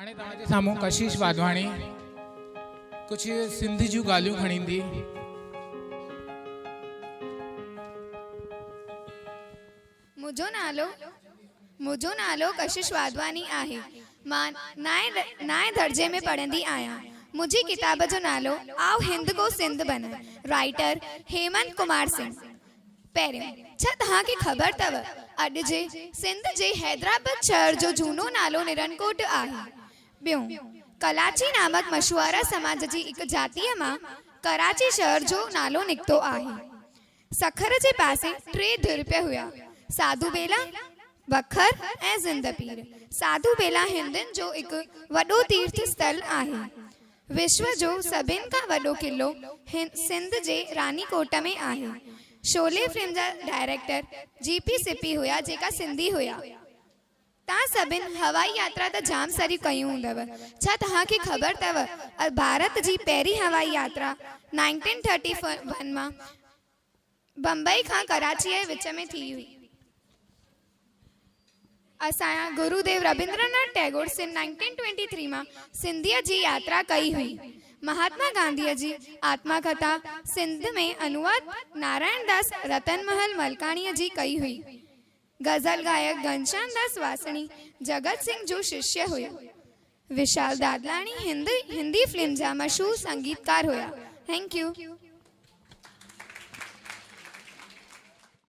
हाणे तव्हांजे साम्हूं कशिश वाधवाणी कुछ सिंधी जूं ॻाल्हियूं खणी ईंदी। मुझो नालो कशिश वाधवानी आहे। मां नाए दर्जे में पढ़ंदी आहियां। मुझी किताब जो नालो आओ हिंद को सिंध बने। राइटर हेमंत कुमार सिंह। पहिरियों छा तव्हांखे ख़बर अथव अॼु जे सिंध जे हैदराबाद शहर जो झूनो नालो निरनकोट आहे। ॿियों कलाची नामक मछुआरा समाज जी हिकु जातीअ मां कराची शहर जो नालो निकितो आहे। सखर जे पासे 3 धुरपिया हुआ, साधू बेला, बखर ऐं ज़िंद पीर। साधू बेला हिंदुनि जो हिकु वॾो तीर्थ स्थल आहे। विश्व जो सभिनि खां वॾो किलो सिंध जे रानीकोट में आहे। शोले फिल्म जा डायरेक्टर जीपी सिपी हुआ जेका सिंधी हुआ। तव्हां सभिनि हवाई यात्रा त जाम सारी कयूं हूंदव। छा तव्हांखे ख़बर अथव भारत जी पहिरीं हवाई यात्रा 1931 मां बम्बई खां कराची जे विच में थी हुई। असांजा गुरुदेव रविंद्रनाथ टैगोर सिन 1923 मां सिंधियत जी यात्रा कई हुई। महात्मा गांधी जी आत्मकथा सिंध में अनुवाद नारायण दास रतनमहल मलकाणीअ जी कई हुई। गज़ल गायक घनश्याम दास वासणी जगत सिंह जो शिष्य हुया। विशाल दादलाणी हिंदी फिल्म जा मशहूर संगीतकार हुया। Thank you.